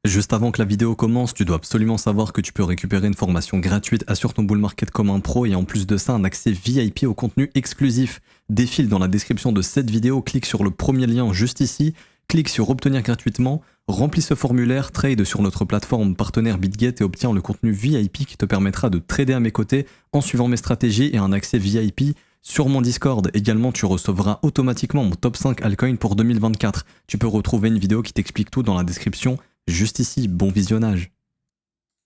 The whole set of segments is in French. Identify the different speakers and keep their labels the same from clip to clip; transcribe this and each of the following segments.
Speaker 1: Juste avant que la vidéo commence, tu dois absolument savoir que tu peux récupérer une formation gratuite Assure ton bull market comme un pro et en plus de ça un accès VIP au contenu exclusif. Défile dans la description de cette vidéo, clique sur le premier lien juste ici, clique sur obtenir gratuitement, remplis ce formulaire, trade sur notre plateforme partenaire BitGet et obtiens le contenu VIP qui te permettra de trader à mes côtés en suivant mes stratégies et un accès VIP sur mon Discord. Également, tu recevras automatiquement mon top 5 altcoin pour 2024. Tu peux retrouver une vidéo qui t'explique tout dans la description. Juste ici, bon visionnage.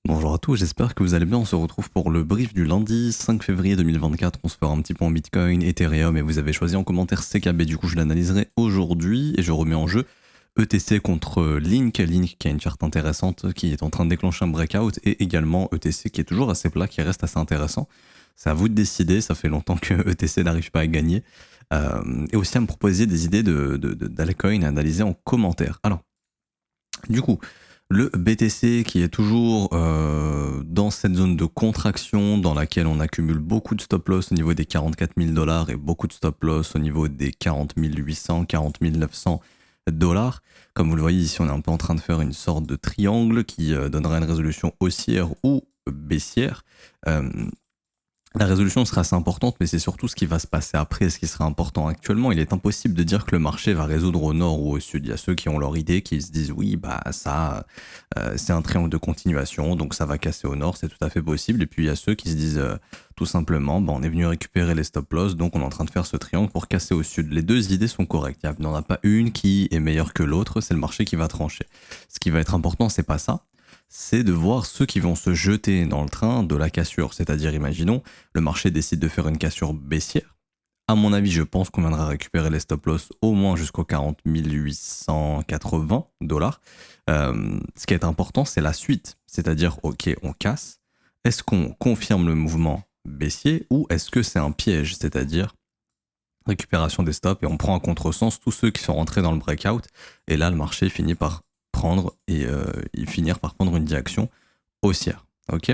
Speaker 1: Bonjour à tous, j'espère que vous allez bien. On se retrouve pour le brief du lundi 5 février 2024. On se fera un petit peu en Bitcoin, Ethereum et vous avez choisi en commentaire CKB. Du coup, je l'analyserai aujourd'hui et je remets en jeu ETC contre Link. Link qui a une charte intéressante qui est en train de déclencher un breakout et également ETC qui est toujours assez plat, qui reste assez intéressant. C'est à vous de décider, ça fait longtemps que ETC n'arrive pas à gagner. Et aussi à me proposer des idées d'altcoin à analyser en commentaire. Alors, du coup, le BTC qui est toujours dans cette zone de contraction dans laquelle on accumule beaucoup de stop loss au niveau des 44 000 $ et beaucoup de stop loss au niveau des 40 800, 40 900 $. Comme vous le voyez ici, on est un peu en train de faire une sorte de triangle qui donnera une résolution haussière ou baissière. La résolution sera assez importante, mais c'est surtout ce qui va se passer après, ce qui sera important. Actuellement, il est impossible de dire que le marché va résoudre au nord ou au sud. Il y a ceux qui ont leur idée, qui se disent oui, bah ça, c'est un triangle de continuation, donc ça va casser au nord, c'est tout à fait possible. Et puis il y a ceux qui se disent tout simplement, bah, on est venu récupérer les stop loss, donc on est en train de faire ce triangle pour casser au sud. Les deux idées sont correctes. Il n'y en a pas une qui est meilleure que l'autre, c'est le marché qui va trancher. Ce qui va être important, c'est pas ça. C'est de voir ceux qui vont se jeter dans le train de la cassure. C'est-à-dire, imaginons, le marché décide de faire une cassure baissière. À mon avis, je pense qu'on viendra récupérer les stop loss au moins jusqu'aux 40 880 $. Ce qui est important, c'est la suite. C'est-à-dire, ok, on casse. Est-ce qu'on confirme le mouvement baissier ou est-ce que c'est un piège? C'est-à-dire, récupération des stops et on prend à contresens tous ceux qui sont rentrés dans le breakout. Et là, le marché finit par prendre et finir par prendre une direction haussière. Ok,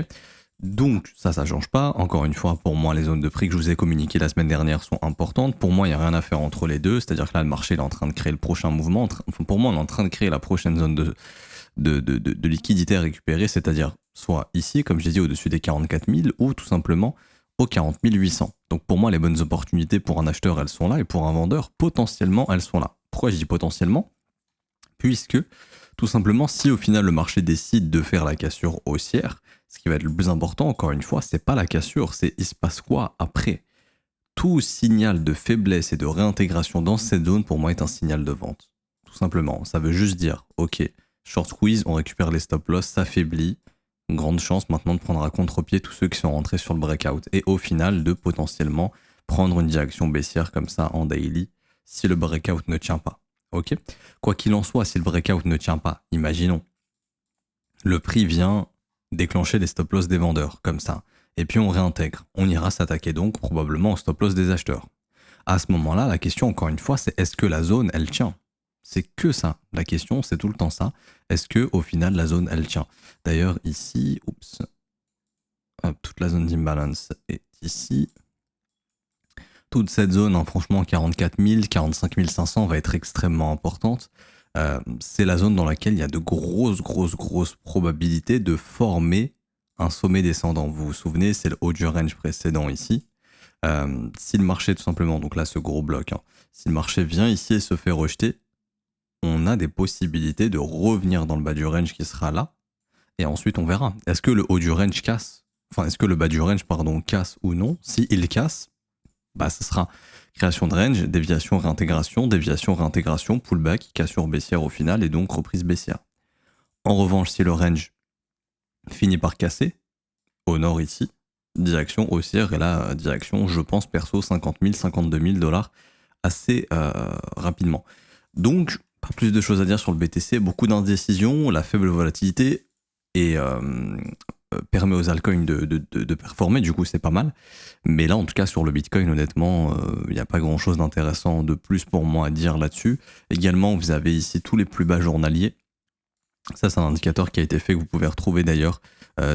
Speaker 1: donc ça change pas. Encore une fois, pour moi, les zones de prix que je vous ai communiquées la semaine dernière sont importantes. Pour moi, il n'y a rien à faire entre les deux. C'est-à-dire que là, le marché est en train de créer le prochain mouvement. Pour moi, on est en train de créer la prochaine zone de liquidité à récupérer. C'est-à-dire soit ici, comme j'ai dit, au-dessus des 44 000 ou tout simplement aux 40 800. Donc pour moi, les bonnes opportunités pour un acheteur, elles sont là. Et pour un vendeur, potentiellement, elles sont là. Pourquoi je dis potentiellement? Puisque tout simplement, si au final le marché décide de faire la cassure haussière, ce qui va être le plus important, encore une fois, c'est pas la cassure, c'est il se passe quoi après. Tout signal de faiblesse et de réintégration dans cette zone, pour moi, est un signal de vente. Tout simplement, ça veut juste dire, ok, short squeeze, on récupère les stop loss, ça faiblit, grande chance maintenant de prendre à contre-pied tous ceux qui sont rentrés sur le breakout, et au final de potentiellement prendre une direction baissière comme ça en daily, si le breakout ne tient pas. Ok. Quoi qu'il en soit, si le breakout ne tient pas, imaginons, le prix vient déclencher les stop loss des vendeurs, comme ça, et puis on réintègre. On ira s'attaquer donc probablement au stop loss des acheteurs. À ce moment-là, la question, encore une fois, c'est est-ce que la zone, elle tient? C'est que ça. La question, c'est tout le temps ça. Est-ce que au final, la zone, elle tient? D'ailleurs, ici, toute la zone d'imbalance est ici. Toute cette zone, franchement, 44 000, 45 500 va être extrêmement importante. C'est la zone dans laquelle il y a de grosses probabilités de former un sommet descendant. Vous vous souvenez, c'est le haut du range précédent ici. Si le marché, tout simplement, donc là, ce gros bloc, si le marché vient ici et se fait rejeter, on a des possibilités de revenir dans le bas du range qui sera là. Et ensuite, on verra. Est-ce que le haut du range casse? Enfin, est-ce que le bas du range, casse ou non? Si il casse, bah, ce sera création de range, déviation, réintégration, pullback, cassure baissière au final et donc reprise baissière. En revanche, si le range finit par casser, au nord ici, direction haussière et là, direction, je pense perso, 50 000, 52 000 $ assez rapidement. Donc, pas plus de choses à dire sur le BTC, beaucoup d'indécision, la faible volatilité et permet aux altcoins de performer, du coup c'est pas mal. Mais là en tout cas sur le Bitcoin honnêtement il n'y a pas grand chose d'intéressant de plus pour moi à dire là-dessus. Également vous avez ici tous les plus bas journaliers Ça, c'est un indicateur qui a été fait, que vous pouvez retrouver d'ailleurs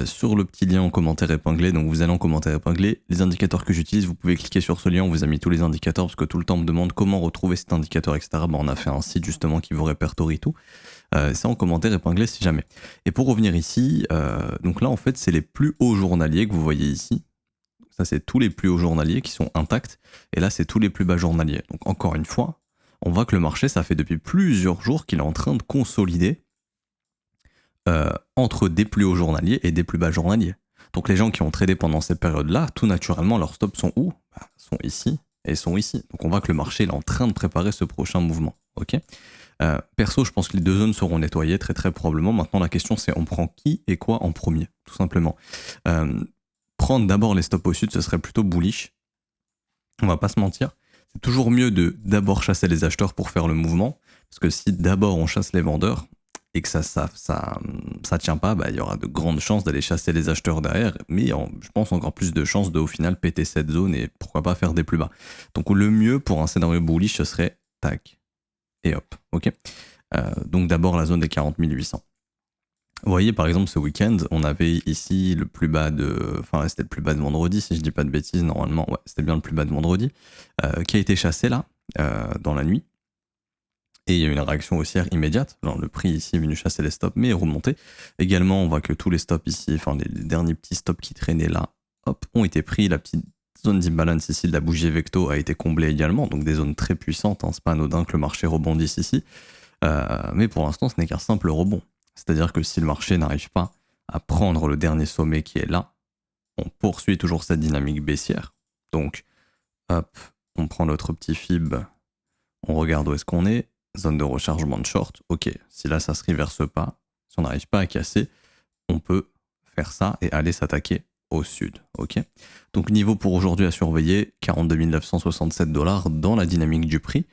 Speaker 1: sur le petit lien en commentaire épinglé. Donc vous allez en commentaire épinglé. Les indicateurs que j'utilise, vous pouvez cliquer sur ce lien, on vous a mis tous les indicateurs, parce que tout le temps on me demande comment retrouver cet indicateur, etc. On a fait un site justement qui vous répertorie tout. C'est en commentaire épinglé si jamais. Et pour revenir ici, donc là en fait c'est les plus hauts journaliers que vous voyez ici. Ça c'est tous les plus hauts journaliers qui sont intacts. Et là c'est tous les plus bas journaliers. Donc encore une fois, on voit que le marché, ça fait depuis plusieurs jours qu'il est en train de consolider entre des plus hauts journaliers et des plus bas journaliers. Donc les gens qui ont tradé pendant cette période-là, tout naturellement, leurs stops sont où? Sont ici et sont ici. Donc on voit que le marché est en train de préparer ce prochain mouvement. Ok. Perso, je pense que les deux zones seront nettoyées très très probablement. Maintenant, la question c'est on prend qui et quoi en premier, tout simplement. Prendre d'abord les stops au sud, ce serait plutôt bullish. On va pas se mentir. C'est toujours mieux de d'abord chasser les acheteurs pour faire le mouvement, parce que si d'abord on chasse les vendeurs et que ça tient pas, il y aura de grandes chances d'aller chasser les acheteurs derrière, mais je pense encore plus de chances de au final péter cette zone et pourquoi pas faire des plus bas. Donc le mieux pour un scénario bullish, ce serait tac et hop, ok. Donc d'abord la zone des 40 800. Vous voyez par exemple ce week-end, on avait ici le plus bas c'était le plus bas de vendredi si je dis pas de bêtises, normalement, ouais, c'était bien le plus bas de vendredi, qui a été chassé là, dans la nuit. Et il y a eu une réaction haussière immédiate. Alors, le prix ici est venu chasser les stops, mais est remonté. Également, on voit que tous les stops ici, enfin les derniers petits stops qui traînaient là, hop, ont été pris. La petite zone d'imbalance ici de la bougie Vecto a été comblée également. Donc des zones très puissantes. C'est pas anodin que le marché rebondisse ici. Mais pour l'instant, ce n'est qu'un simple rebond. C'est-à-dire que si le marché n'arrive pas à prendre le dernier sommet qui est là, on poursuit toujours cette dynamique baissière. Donc, hop, on prend notre petit fib, on regarde où est-ce qu'on est. Zone de rechargement de short, ok, si là ça se reverse pas, si on n'arrive pas à casser, on peut faire ça et aller s'attaquer au sud, ok. Donc niveau pour aujourd'hui à surveiller, 42 967 $ dans la dynamique du prix,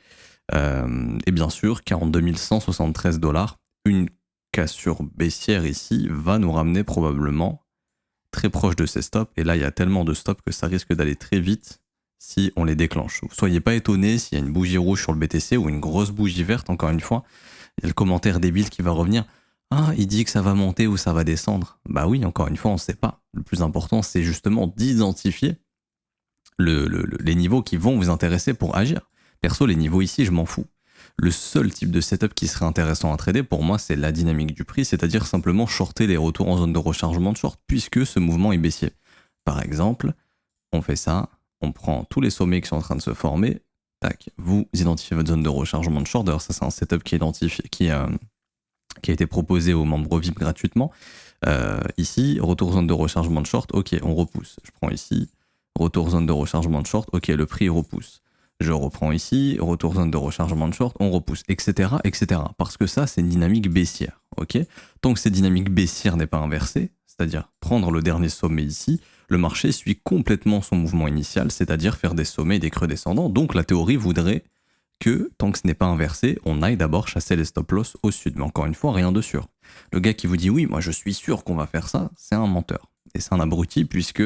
Speaker 1: et bien sûr 42 173 $, une cassure baissière ici va nous ramener probablement très proche de ces stops, et là il y a tellement de stops que ça risque d'aller très vite si on les déclenche. Soyez pas étonnés s'il y a une bougie rouge sur le BTC ou une grosse bougie verte, encore une fois. Il y a le commentaire débile qui va revenir. Ah, il dit que ça va monter ou ça va descendre. Bah oui, encore une fois, on ne sait pas. Le plus important, c'est justement d'identifier les niveaux qui vont vous intéresser pour agir. Perso, les niveaux ici, je m'en fous. Le seul type de setup qui serait intéressant à trader, pour moi, c'est la dynamique du prix, c'est-à-dire simplement shorter les retours en zone de rechargement de short, puisque ce mouvement est baissier. Par exemple, on fait ça, on prend tous les sommets qui sont en train de se former, tac, vous identifiez votre zone de rechargement de short. D'ailleurs, ça c'est un setup qui est identifié, qui a été proposé aux membres VIP gratuitement. Ici, retour zone de rechargement de short, ok, on repousse. Je prends ici, retour zone de rechargement de short, ok, le prix repousse. Je reprends ici, retour zone de rechargement de short, on repousse, etc., etc. Parce que ça, c'est une dynamique baissière, ok. Tant que cette dynamique baissière n'est pas inversée, c'est-à-dire prendre le dernier sommet ici, le marché suit complètement son mouvement initial, c'est-à-dire faire des sommets et des creux descendants. Donc la théorie voudrait que, tant que ce n'est pas inversé, on aille d'abord chasser les stop-loss au sud. Mais encore une fois, rien de sûr. Le gars qui vous dit oui, moi je suis sûr qu'on va faire ça, c'est un menteur. Et c'est un abruti puisque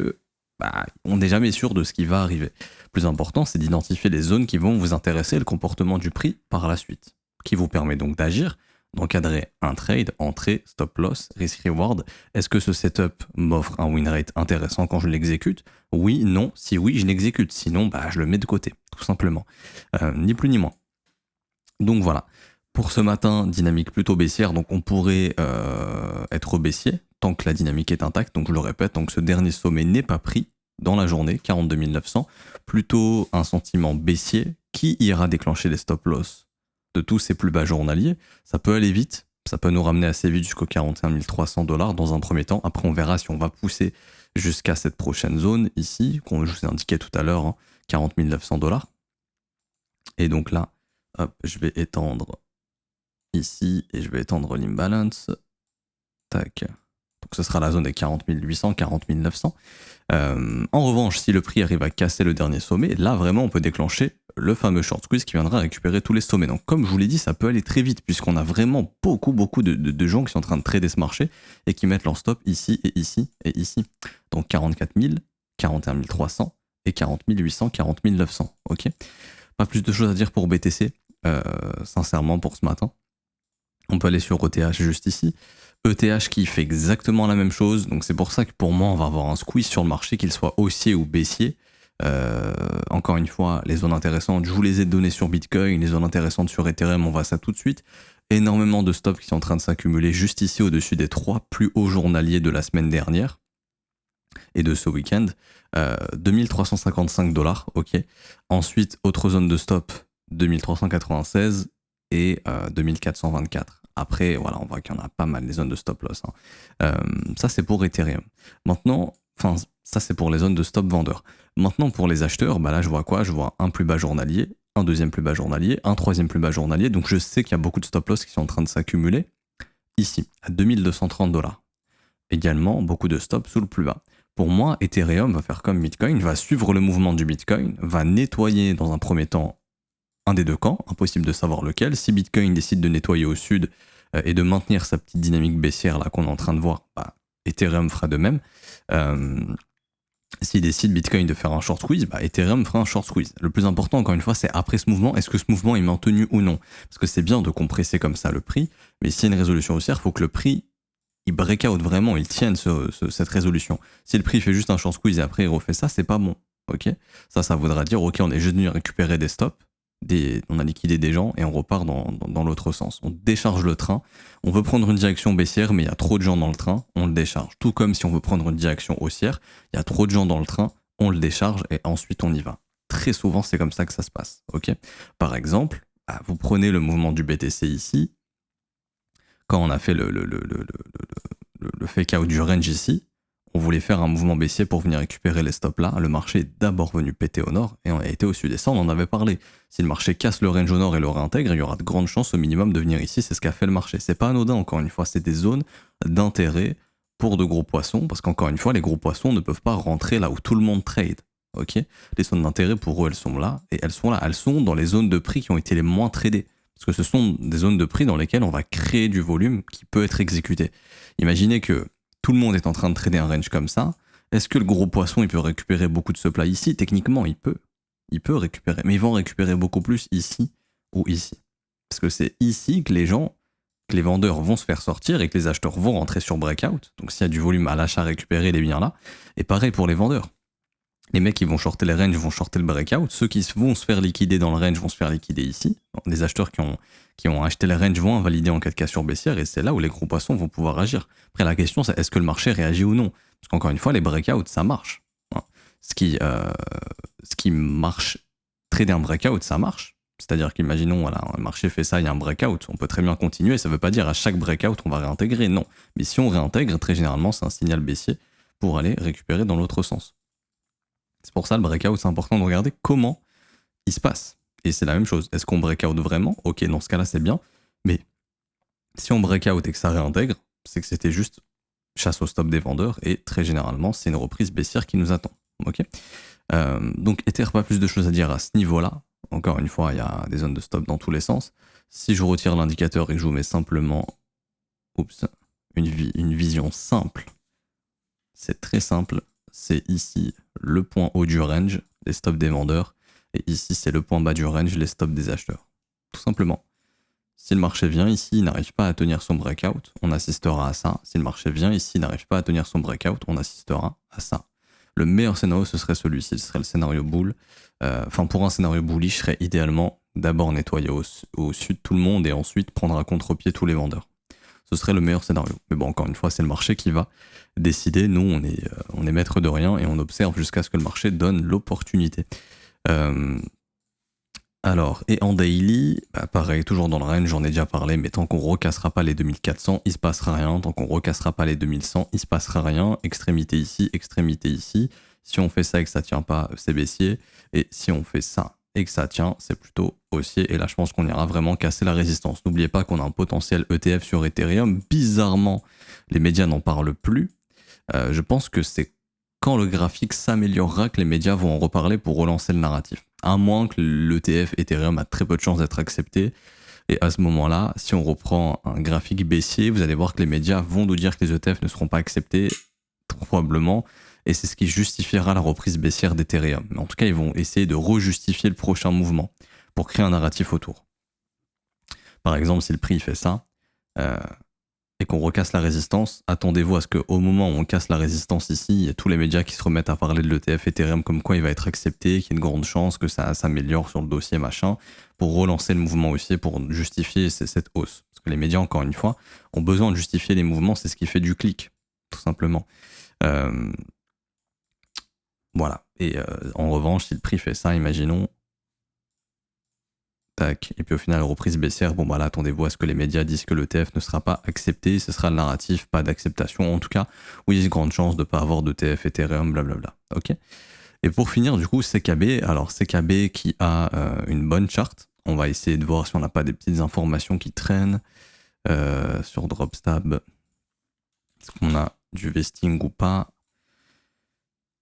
Speaker 1: on n'est jamais sûr de ce qui va arriver. Le plus important, c'est d'identifier les zones qui vont vous intéresser et le comportement du prix par la suite, qui vous permet donc d'agir, d'encadrer un trade, entrée, stop loss, risk reward. Est-ce que ce setup m'offre un win rate intéressant quand je l'exécute? Oui, non. Si oui, je l'exécute. Sinon, je le mets de côté, tout simplement. Ni plus ni moins. Donc voilà. Pour ce matin, dynamique plutôt baissière, donc on pourrait être baissier tant que la dynamique est intacte. Donc je le répète, tant que ce dernier sommet n'est pas pris dans la journée, 42 900, plutôt un sentiment baissier qui ira déclencher les stop loss de tous ces plus bas journaliers. Ça peut aller vite, ça peut nous ramener assez vite jusqu'aux 41 300 $ dans un premier temps. Après, on verra si on va pousser jusqu'à cette prochaine zone ici, qu'on je vous ai indiqué tout à l'heure, 40 900 $. Et donc là, hop, je vais étendre ici et je vais étendre l'imbalance. Tac. Donc ce sera la zone des 40 800, 40 900. En revanche, si le prix arrive à casser le dernier sommet, là vraiment on peut déclencher le fameux short squeeze qui viendra récupérer tous les sommets. Donc comme je vous l'ai dit, ça peut aller très vite puisqu'on a vraiment beaucoup de gens qui sont en train de trader ce marché et qui mettent leur stop ici et ici et ici. Donc 44 000, 41 300 et 40 800, 40 900. Ok. Pas plus de choses à dire pour BTC, sincèrement pour ce matin. On peut aller sur ETH juste ici. ETH qui fait exactement la même chose. Donc c'est pour ça que pour moi, on va avoir un squeeze sur le marché, qu'il soit haussier ou baissier. Encore une fois, les zones intéressantes, je vous les ai données sur Bitcoin, les zones intéressantes sur Ethereum, on voit ça tout de suite. Énormément de stops qui sont en train de s'accumuler juste ici au-dessus des 3 plus hauts journaliers de la semaine dernière et de ce week-end. 2355 $, ok. Ensuite, autre zone de stop, 2396 et 2424. Après, voilà, on voit qu'il y en a pas mal, les zones de stop loss. Ça, c'est pour Ethereum. Maintenant, enfin, ça, c'est pour les zones de stop vendeurs. Maintenant, pour les acheteurs, bah là, je vois quoi? Je vois un plus bas journalier, un deuxième plus bas journalier, un troisième plus bas journalier. Donc, je sais qu'il y a beaucoup de stop loss qui sont en train de s'accumuler. Ici, à 2230 $. Également, beaucoup de stops sous le plus bas. Pour moi, Ethereum va faire comme Bitcoin, va suivre le mouvement du Bitcoin, va nettoyer dans un premier temps un des deux camps, impossible de savoir lequel. Si Bitcoin décide de nettoyer au sud et de maintenir sa petite dynamique baissière là qu'on est en train de voir, bah, Ethereum fera de même. S'il décide Bitcoin de faire un short squeeze, bah, Ethereum fera un short squeeze. Le plus important, encore une fois, c'est après ce mouvement, est-ce que ce mouvement est maintenu ou non? Parce que c'est bien de compresser comme ça le prix, mais s'il y a une résolution haussière, il faut que le prix il break out vraiment, il tienne cette résolution. Si le prix fait juste un short squeeze et après il refait ça, c'est pas bon. Ok, ça voudra dire, ok, on est juste venu récupérer des stops, on a liquidé des gens et on repart dans l'autre sens. On décharge le train, on veut prendre une direction baissière, mais il y a trop de gens dans le train, on le décharge. Tout comme si on veut prendre une direction haussière, il y a trop de gens dans le train, on le décharge et ensuite on y va. Très souvent, c'est comme ça que ça se passe. Ok, par exemple, vous prenez le mouvement du BTC ici, quand on a fait le fake out du range ici, on voulait faire un mouvement baissier pour venir récupérer les stops là. Le marché est d'abord venu péter au nord et on a été au sud. Et ça, on en avait parlé. Si le marché casse le range au nord et le réintègre, il y aura de grandes chances au minimum de venir ici. C'est ce qu'a fait le marché. C'est pas anodin, encore une fois. C'est des zones d'intérêt pour de gros poissons parce qu'encore une fois, les gros poissons ne peuvent pas rentrer là où tout le monde trade. Ok, les zones d'intérêt pour eux, elles sont là et elles sont là. Elles sont dans les zones de prix qui ont été les moins tradées. Parce que ce sont des zones de prix dans lesquelles on va créer du volume qui peut être exécuté. Imaginez que tout le monde est en train de trader un range comme ça. Est-ce que le gros poisson, il peut récupérer beaucoup de supply ici? Techniquement, il peut. Il peut récupérer. Mais ils vont récupérer beaucoup plus ici ou ici. Parce que c'est ici que les vendeurs vont se faire sortir et que les acheteurs vont rentrer sur breakout. Donc s'il y a du volume à l'achat récupéré, il est bien là. Et pareil pour les vendeurs. Les mecs qui vont shorter les ranges vont shorter le breakout. Ceux qui vont se faire liquider dans le range vont se faire liquider ici. Les acheteurs qui ont acheté les ranges vont invalider en cas de cassure baissière et c'est là où les gros poissons vont pouvoir agir. Après, la question, c'est est-ce que le marché réagit ou non? Parce qu'encore une fois, les breakouts, ça marche. Ce qui marche, trader un breakout, ça marche. C'est-à-dire qu'imaginons, voilà, le marché fait ça, il y a un breakout, on peut très bien continuer. Ça ne veut pas dire à chaque breakout, on va réintégrer. Non. Mais si on réintègre, très généralement, c'est un signal baissier pour aller récupérer dans l'autre sens. C'est pour ça le breakout, c'est important de regarder comment il se passe. Et c'est la même chose. Est-ce qu'on breakout vraiment? Ok, dans ce cas-là, c'est bien. Mais si on breakout et que ça réintègre, c'est que c'était juste chasse au stop des vendeurs et très généralement, c'est une reprise baissière qui nous attend. Ok. Donc, Ether, pas plus de choses à dire à ce niveau-là. Encore une fois, il y a des zones de stop dans tous les sens. Si je retire l'indicateur et que je vous mets simplement une vision simple, c'est très simple. C'est ici le point haut du range, les stops des vendeurs, et ici c'est le point bas du range, les stops des acheteurs. Tout simplement. Si le marché vient ici, il n'arrive pas à tenir son breakout, on assistera à ça. Si le marché vient ici, il n'arrive pas à tenir son breakout, on assistera à ça. Le meilleur scénario, ce serait celui-ci, ce serait le scénario bull. Pour un scénario bullish, serait idéalement d'abord nettoyer au sud tout le monde et ensuite prendre à contre-pied tous les vendeurs. Ce serait le meilleur scénario. Mais bon, encore une fois, c'est le marché qui va décider. Nous, on est maître de rien et on observe jusqu'à ce que le marché donne l'opportunité. Alors, et en daily, pareil, toujours dans le range, j'en ai déjà parlé, mais tant qu'on recassera pas les 2400, il se passera rien. Tant qu'on recassera pas les 2100, il se passera rien. Extrémité ici, extrémité ici. Si on fait ça et que ça tient pas, c'est baissier. Et si on fait ça et que ça tient, c'est plutôt haussier. Et là, je pense qu'on ira vraiment casser la résistance. N'oubliez pas qu'on a un potentiel ETF sur Ethereum. Bizarrement, les médias n'en parlent plus. Je pense que c'est quand le graphique s'améliorera que les médias vont en reparler pour relancer le narratif. À moins que l'ETF Ethereum a très peu de chances d'être accepté. Et à ce moment-là, si on reprend un graphique baissier, vous allez voir que les médias vont nous dire que les ETF ne seront pas acceptés, probablement. Et c'est ce qui justifiera la reprise baissière d'Ethereum. Mais en tout cas, ils vont essayer de rejustifier le prochain mouvement pour créer un narratif autour. Par exemple, si le prix fait ça, euh, et qu'on recasse la résistance, attendez-vous à ce qu'au moment où on casse la résistance ici, il y a tous les médias qui se remettent à parler de l'ETF Ethereum comme quoi il va être accepté, qu'il y a une grande chance que ça s'améliore sur le dossier machin, pour relancer le mouvement haussier, pour justifier cette hausse. Parce que les médias, encore une fois, ont besoin de justifier les mouvements, c'est ce qui fait du clic, tout simplement. Voilà. Et en revanche, si le prix fait ça, imaginons, tac, et puis au final, reprise baissière, bon bah là, attendez-vous à ce que les médias disent que l'ETF ne sera pas accepté, ce sera le narratif, pas d'acceptation, en tout cas, où il y a une grande chance de ne pas avoir d'ETF, Ethereum, blablabla, ok. Et pour finir, du coup, CKB, alors CKB qui a une bonne charte, on va essayer de voir si on n'a pas des petites informations qui traînent sur Dropstab, est-ce qu'on a du vesting ou pas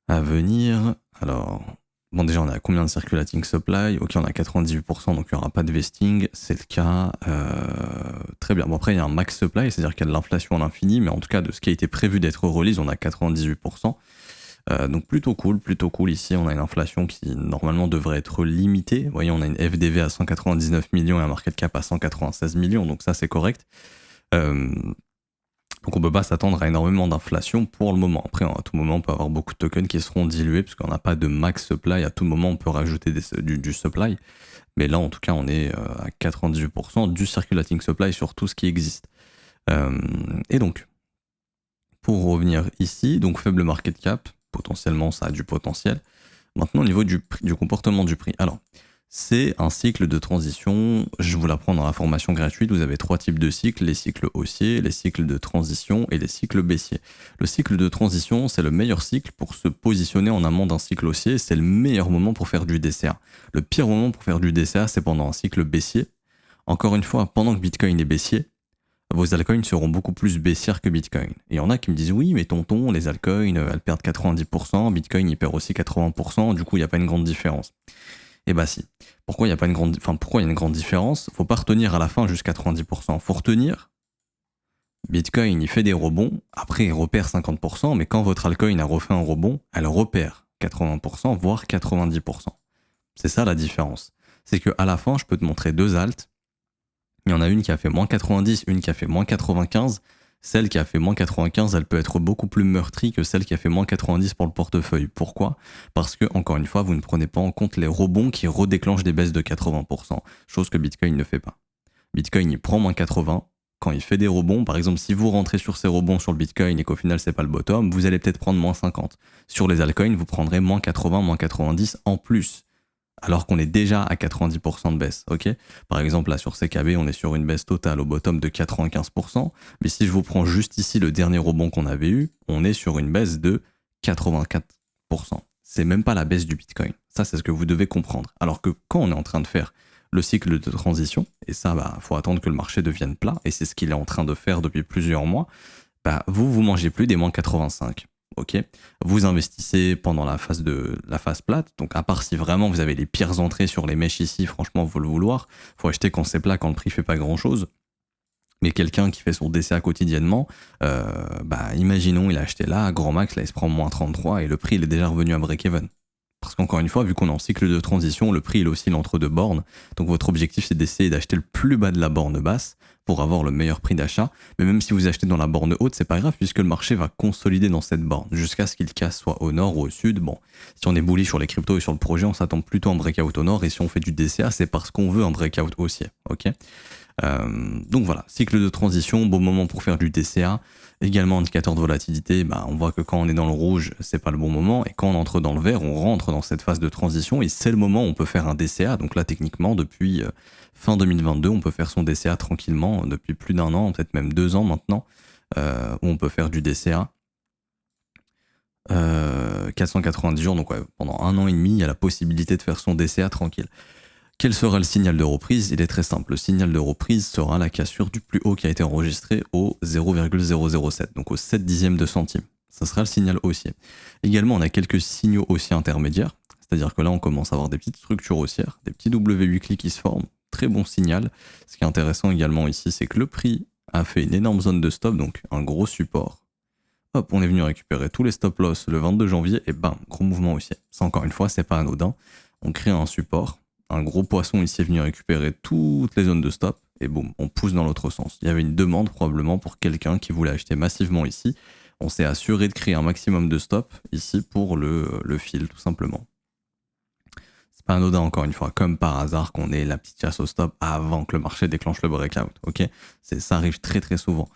Speaker 1: à venir. Alors, bon, déjà, on a combien de circulating supply? Ok, on a 98%, donc il n'y aura pas de vesting. C'est le cas. Très bien. Bon, après, il y a un max supply, c'est-à-dire qu'il y a de l'inflation à l'infini, mais en tout cas, de ce qui a été prévu d'être release, on a 98%. Donc plutôt cool ici. On a une inflation qui normalement devrait être limitée. Vous voyez, on a une FDV à 199 millions et un market cap à 196 millions, donc ça, c'est correct. Donc on peut pas s'attendre à énormément d'inflation pour le moment. Après, à tout moment, on peut avoir beaucoup de tokens qui seront dilués parce qu'on n'a pas de max supply. À tout moment, on peut rajouter du supply. Mais là, en tout cas, on est à 98% du circulating supply sur tout ce qui existe. Et donc, pour revenir ici, donc faible market cap, potentiellement ça a du potentiel. Maintenant, au niveau du comportement du prix. Alors, c'est un cycle de transition. Je vous l'apprends dans la formation gratuite. Vous avez 3 types de cycles, les cycles haussiers, les cycles de transition et les cycles baissiers. Le cycle de transition, c'est le meilleur cycle pour se positionner en amont d'un cycle haussier. C'est le meilleur moment pour faire du DCA. Le pire moment pour faire du DCA, c'est pendant un cycle baissier. Encore une fois, pendant que Bitcoin est baissier, vos altcoins seront beaucoup plus baissières que Bitcoin. Et il y en a qui me disent oui, mais tonton, les altcoins, elles perdent 90%, Bitcoin, il perd aussi 80%, du coup, il n'y a pas une grande différence. Eh bah si. Pourquoi il y a une grande différence? Faut pas retenir à la fin jusqu'à 90%. Faut retenir, Bitcoin, il fait des rebonds, après il repère 50%, mais quand votre altcoin a refait un rebond, elle repère 80%, voire 90%. C'est ça la différence. C'est qu'à la fin, je peux te montrer 2 alts. Il y en a une qui a fait moins 90, une qui a fait moins 95. Celle qui a fait moins 95, elle peut être beaucoup plus meurtrie que celle qui a fait moins 90 pour le portefeuille. Pourquoi? Parce que, encore une fois, vous ne prenez pas en compte les rebonds qui redéclenchent des baisses de 80%, chose que Bitcoin ne fait pas. Bitcoin, il prend moins 80. Quand il fait des rebonds, par exemple, si vous rentrez sur ces rebonds sur le Bitcoin et qu'au final, c'est pas le bottom, vous allez peut-être prendre moins 50. Sur les altcoins, vous prendrez moins 80, moins 90 en plus, alors qu'on est déjà à 90% de baisse, ok? Par exemple, là, sur CKB, on est sur une baisse totale au bottom de 95%, mais si je vous prends juste ici le dernier rebond qu'on avait eu, on est sur une baisse de 84%. C'est même pas la baisse du Bitcoin. Ça, c'est ce que vous devez comprendre. Alors que quand on est en train de faire le cycle de transition, et ça, faut attendre que le marché devienne plat, et c'est ce qu'il est en train de faire depuis plusieurs mois, vous mangez plus des moins 85. Ok, vous investissez pendant la phase plate, donc à part si vraiment vous avez les pires entrées sur les mèches ici, franchement, faut le vouloir. Faut acheter quand c'est plat, quand le prix fait pas grand chose. Mais quelqu'un qui fait son DCA quotidiennement, imaginons, il a acheté là, à grand max, là il se prend moins 33 et le prix il est déjà revenu à break-even. Parce qu'encore une fois, vu qu'on est en cycle de transition, le prix il oscille entre 2 bornes. Donc votre objectif c'est d'essayer d'acheter le plus bas de la borne basse pour avoir le meilleur prix d'achat. Mais même si vous achetez dans la borne haute, c'est pas grave puisque le marché va consolider dans cette borne jusqu'à ce qu'il casse soit au nord ou au sud. Bon, si on est bullish sur les cryptos et sur le projet, on s'attend plutôt à un breakout au nord. Et si on fait du DCA, c'est parce qu'on veut un breakout haussier. Ok. Donc voilà, cycle de transition, bon moment pour faire du DCA. Également indicateur de volatilité, on voit que quand on est dans le rouge, c'est pas le bon moment, et quand on entre dans le vert, on rentre dans cette phase de transition, et c'est le moment où on peut faire un DCA. Donc là, techniquement, depuis fin 2022, on peut faire son DCA tranquillement, depuis plus d'1 an, peut-être même 2 ans maintenant, où on peut faire du DCA. 490 jours, donc ouais, pendant 1 an et demi, il y a la possibilité de faire son DCA tranquille. Quel sera le signal de reprise? Il est très simple. Le signal de reprise sera la cassure du plus haut qui a été enregistré au 0,007, donc au 7 dixièmes de centime. Ça sera le signal haussier. Également, on a quelques signaux haussiers intermédiaires, c'est-à-dire que là, on commence à avoir des petites structures haussières, des petits W weekly qui se forment. Très bon signal. Ce qui est intéressant également ici, c'est que le prix a fait une énorme zone de stop, donc un gros support. Hop, on est venu récupérer tous les stop loss le 22 janvier et bam, gros mouvement haussier. Ça, encore une fois, c'est pas anodin. On crée un support. Un gros poisson ici est venu récupérer toutes les zones de stop et boum, on pousse dans l'autre sens. Il y avait une demande probablement pour quelqu'un qui voulait acheter massivement ici. On s'est assuré de créer un maximum de stops ici pour le fil, tout simplement. C'est pas anodin, encore une fois, comme par hasard qu'on ait la petite chasse au stop avant que le marché déclenche le breakout. Ok, ça arrive très très souvent.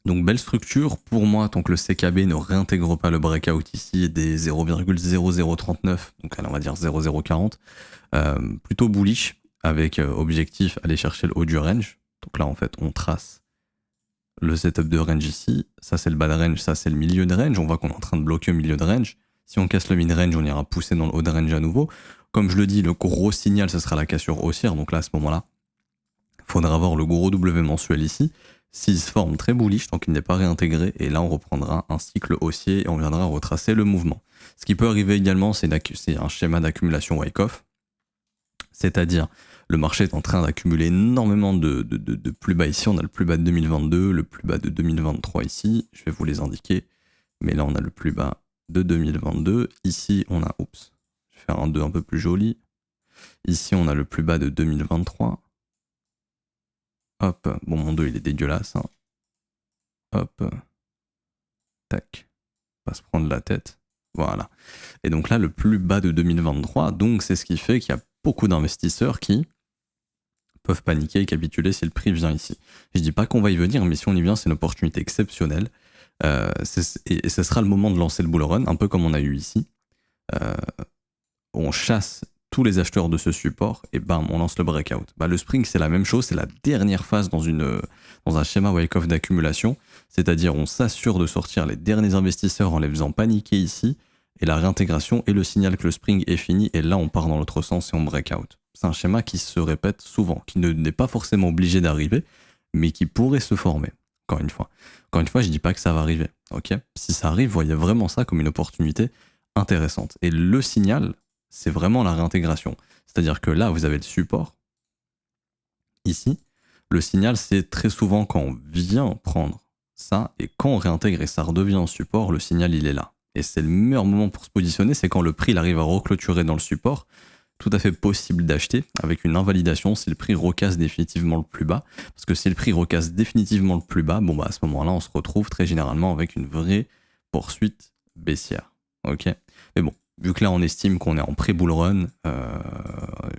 Speaker 1: Donc belle structure pour moi tant que le CKB ne réintègre pas le breakout ici des 0,0039, donc on va dire 0,040, plutôt bullish avec objectif aller chercher le haut du range. Donc là en fait on trace le setup de range ici, ça c'est le bas de range, ça c'est le milieu de range, on voit qu'on est en train de bloquer au milieu de range. Si on casse le mid-range, on ira pousser dans le haut de range à nouveau. Comme je le dis, le gros signal, ce sera la cassure haussière, donc là à ce moment-là, il faudra avoir le gros W mensuel ici. S'il se forme très bullish tant qu'il n'est pas réintégré, et là on reprendra un cycle haussier et on viendra retracer le mouvement. Ce qui peut arriver également, c'est un schéma d'accumulation Wyckoff, c'est-à-dire le marché est en train d'accumuler énormément de plus bas ici. On a le plus bas de 2022, le plus bas de 2023 ici, je vais vous les indiquer, mais là on a le plus bas de 2022, ici on a, je vais faire un 2 un peu plus joli, ici on a le plus bas de 2023. Hop, bon mon 2 il est dégueulasse. Hein. Hop, tac, pas se prendre la tête. Voilà. Et donc là, le plus bas de 2023, donc c'est ce qui fait qu'il y a beaucoup d'investisseurs qui peuvent paniquer et capituler si le prix vient ici. Je dis pas qu'on va y venir, mais si on y vient, c'est une opportunité exceptionnelle. Et ce sera le moment de lancer le bull run, un peu comme on a eu ici. On chasse tous les acheteurs de ce support et bam, on lance le breakout. Le spring, c'est la même chose, c'est la dernière phase dans un schéma Wyckoff d'accumulation, c'est-à-dire on s'assure de sortir les derniers investisseurs en les faisant paniquer ici, et la réintégration est le signal que le spring est fini, et là on part dans l'autre sens et on breakout. C'est un schéma qui se répète souvent, qui n'est pas forcément obligé d'arriver, mais qui pourrait se former, encore une fois. Encore une fois, je dis pas que ça va arriver, ok ? Si ça arrive, voyez vraiment ça comme une opportunité intéressante. Et le signal, c'est vraiment la réintégration. C'est-à-dire que là, vous avez le support. Ici, le signal, c'est très souvent quand on vient prendre ça, et quand on réintègre et ça redevient un support, le signal, il est là. Et c'est le meilleur moment pour se positionner, c'est quand le prix il arrive à reclôturer dans le support, tout à fait possible d'acheter, avec une invalidation si le prix recasse définitivement le plus bas. Parce que si le prix recasse définitivement le plus bas, à ce moment-là, on se retrouve très généralement avec une vraie poursuite baissière. Ok ? Mais bon, vu que là on estime qu'on est en pré-bull run,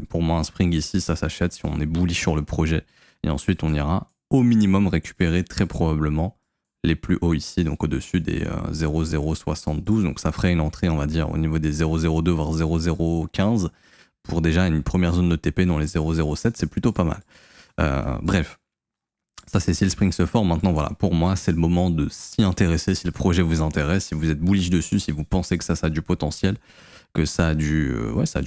Speaker 1: pour moi un spring ici ça s'achète si on est bullish sur le projet, et ensuite on ira au minimum récupérer très probablement les plus hauts ici, donc au-dessus des 0,072, donc ça ferait une entrée on va dire au niveau des 0,02 voire 0,015 pour déjà une première zone de TP dans les 0,07, c'est plutôt pas mal. Bref, ça c'est si le spring se forme. Maintenant voilà, pour moi c'est le moment de s'y intéresser si le projet vous intéresse, si vous êtes bullish dessus, si vous pensez que ça a du potentiel, que ça a du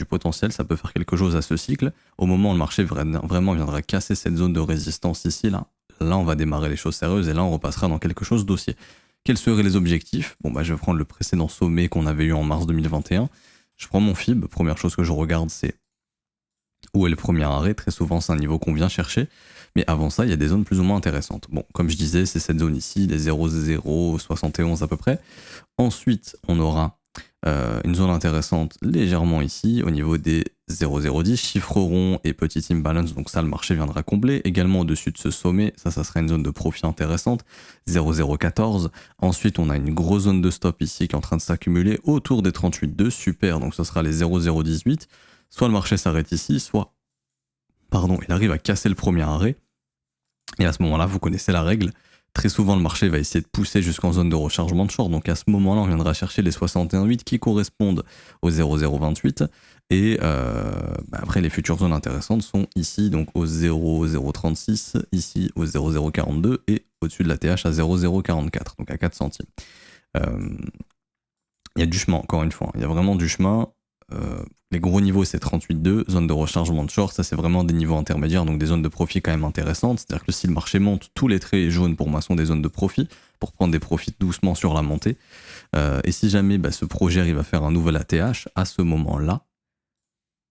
Speaker 1: potentiel, ça peut faire quelque chose à ce cycle. Au moment où le marché vraiment viendra casser cette zone de résistance ici, là on va démarrer les choses sérieuses et là on repassera dans quelque chose d'haussier. Quels seraient les objectifs ? Je vais prendre le précédent sommet qu'on avait eu en mars 2021. Je prends mon FIB, première chose que je regarde c'est où est le premier arrêt, très souvent c'est un niveau qu'on vient chercher, mais avant ça il y a des zones plus ou moins intéressantes. Bon, comme je disais, c'est cette zone ici, les 0,071 à peu près. Ensuite on aura une zone intéressante légèrement ici, au niveau des 0,010, chiffre rond et petit imbalance, donc ça le marché viendra combler. Également au-dessus de ce sommet, ça sera une zone de profit intéressante, 0,014. Ensuite on a une grosse zone de stop ici qui est en train de s'accumuler autour des 38,2, super, donc ce sera les 0,018. Soit le marché s'arrête ici, soit, il arrive à casser le premier arrêt. Et à ce moment-là, vous connaissez la règle. Très souvent, le marché va essayer de pousser jusqu'en zone de rechargement de short. Donc à ce moment-là, on viendra chercher les 61,8 qui correspondent aux 0,028. Et après, les futures zones intéressantes sont ici, donc au 0,036, ici au 0,042 et au-dessus de la TH à 0,044, donc à 4 centimes. Il y a du chemin, encore une fois. Il y a vraiment du chemin. Les gros niveaux c'est 38,2, zone de rechargement de short, ça c'est vraiment des niveaux intermédiaires, donc des zones de profit quand même intéressantes, c'est-à-dire que si le marché monte, tous les traits jaunes pour moi sont des zones de profit, pour prendre des profits doucement sur la montée, et si jamais ce projet arrive à faire un nouvel ATH, à ce moment-là,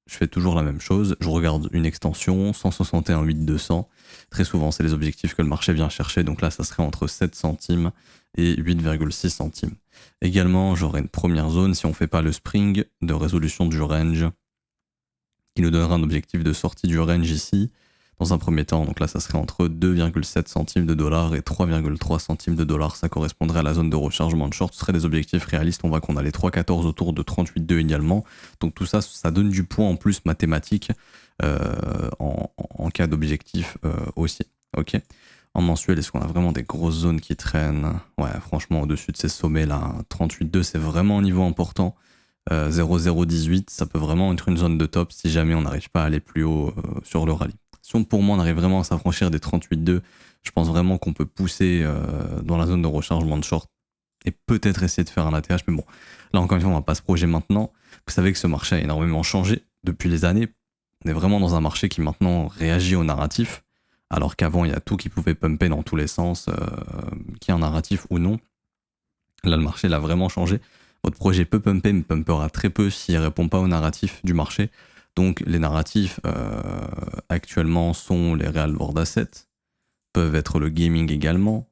Speaker 1: je fais toujours la même chose, je regarde une extension, 161,8,200, très souvent c'est les objectifs que le marché vient chercher, donc là ça serait entre 7 centimes et 8,6 centimes. Également, j'aurai une première zone, si on ne fait pas le spring, de résolution du range, qui nous donnera un objectif de sortie du range ici, dans un premier temps. Donc là, ça serait entre 2,7 centimes de dollars et 3,3 centimes de dollars. Ça correspondrait à la zone de rechargement de short. Ce serait des objectifs réalistes. On voit qu'on a les 3,14 autour de 38,2 également. Donc tout ça, ça donne du poids en plus mathématique en cas d'objectif aussi. Ok. En mensuel, est-ce qu'on a vraiment des grosses zones qui traînent? Ouais, franchement, au-dessus de ces sommets là, 38,2, c'est vraiment un niveau important. 0,018, ça peut vraiment être une zone de top si jamais on n'arrive pas à aller plus haut sur le rallye. Si pour moi on arrive vraiment à s'affranchir des 38,2, je pense vraiment qu'on peut pousser dans la zone de rechargement de short et peut-être essayer de faire un ATH. Mais bon, là encore une fois, on va pas se projeter maintenant. Vous savez que ce marché a énormément changé depuis les années. On est vraiment dans un marché qui maintenant réagit au narratif, alors qu'avant il y a tout qui pouvait pumper dans tous les sens, qu'il y ait un narratif ou non. Là, le marché l'a vraiment changé. Votre projet peut pumper, mais pumpera très peu s'il ne répond pas au narratif du marché. Donc les narratifs actuellement sont les real world assets, peuvent être le gaming également.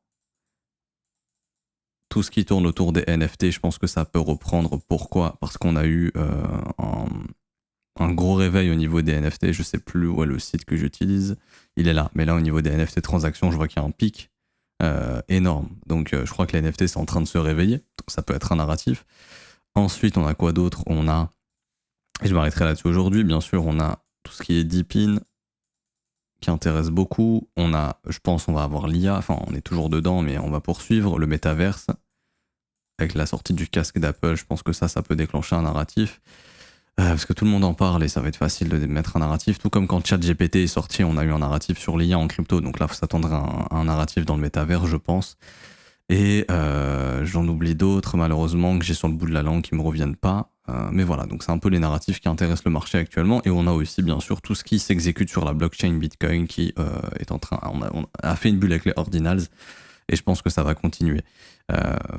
Speaker 1: Tout ce qui tourne autour des NFT, je pense que ça peut reprendre. Pourquoi? Parce qu'on a eu un gros réveil au niveau des NFT. Je ne sais plus où est le site que j'utilise. Il est là. Mais là, au niveau des NFT transactions, je vois qu'il y a un pic énorme. Donc je crois que les NFT, c'est en train de se réveiller. Donc ça peut être un narratif. Ensuite, on a quoi d'autre? On a, et je m'arrêterai là-dessus aujourd'hui, bien sûr, on a tout ce qui est Deepin qui intéresse beaucoup. On a, je pense, on va avoir l'IA, enfin, on est toujours dedans, mais on va poursuivre le métaverse avec la sortie du casque d'Apple. Je pense que ça peut déclencher un narratif. Parce que tout le monde en parle et ça va être facile de mettre un narratif. Tout comme quand ChatGPT est sorti, on a eu un narratif sur l'IA en crypto. Donc là, il faut s'attendre à un narratif dans le métaverse, je pense. Et j'en oublie d'autres, malheureusement, que j'ai sur le bout de la langue qui me reviennent pas. Mais voilà, donc c'est un peu les narratifs qui intéressent le marché actuellement. Et on a aussi, bien sûr, tout ce qui s'exécute sur la blockchain Bitcoin qui est en train... On a fait une bulle avec les ordinals et je pense que ça va continuer.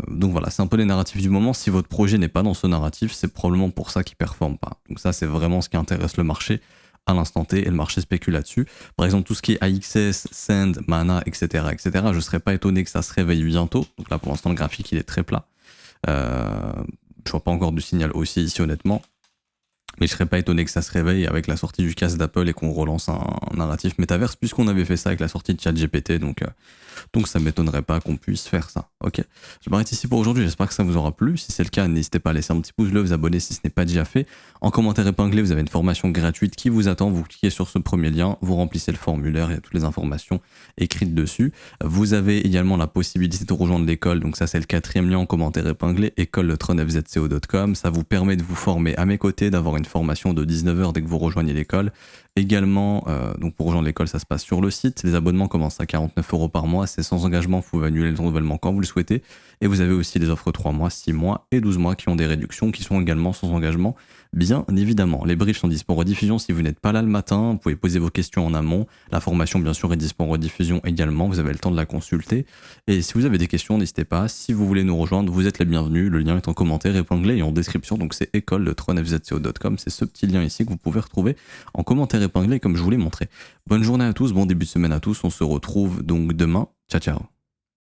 Speaker 1: Donc voilà, c'est un peu les narratifs du moment. Si votre projet n'est pas dans ce narratif, c'est probablement pour ça qu'il ne performe pas. Donc ça, c'est vraiment ce qui intéresse le marché à l'instant T, et le marché spécule là-dessus. Par exemple, tout ce qui est AXS, Sand, Mana, etc., je ne serais pas étonné que ça se réveille bientôt. Donc là, pour l'instant, le graphique, il est très plat. Je vois pas encore du signal haussier ici, honnêtement. Mais je serais pas étonné que ça se réveille avec la sortie du casque d'Apple et qu'on relance un narratif métaverse, puisqu'on avait fait ça avec la sortie de ChatGPT, donc ça m'étonnerait pas qu'on puisse faire ça. Ok, je m'arrête ici pour aujourd'hui, j'espère que ça vous aura plu. Si c'est le cas, n'hésitez pas à laisser un petit pouce bleu, vous abonner si ce n'est pas déjà fait. En commentaire épinglé, vous avez une formation gratuite qui vous attend, vous cliquez sur ce premier lien, vous remplissez le formulaire, il y a toutes les informations écrites dessus. Vous avez également la possibilité de rejoindre l'école, donc ça c'est le 4e lien en commentaire épinglé, école-tronfzco.com. Ça vous permet de vous former à mes côtés, d'avoir une formation de 19h dès que vous rejoignez l'école. Également, donc pour rejoindre l'école, ça se passe sur le site. Les abonnements commencent à 49 € par mois. C'est sans engagement, vous pouvez annuler le renouvellement quand vous le souhaitez. Et vous avez aussi les offres 3 mois, 6 mois et 12 mois qui ont des réductions, qui sont également sans engagement, bien évidemment. Les briefs sont disponibles en rediffusion si vous n'êtes pas là le matin. Vous pouvez poser vos questions en amont. La formation, bien sûr, est disponible en rediffusion également. Vous avez le temps de la consulter. Et si vous avez des questions, n'hésitez pas. Si vous voulez nous rejoindre, vous êtes les bienvenus. Le lien est en commentaire épinglé et en description. Donc c'est école-tronfzco.com. C'est ce petit lien ici que vous pouvez retrouver en commentaire épinglé comme je vous l'ai montré. Bonne journée à tous, bon début de semaine à tous. On se retrouve donc demain. Ciao, ciao.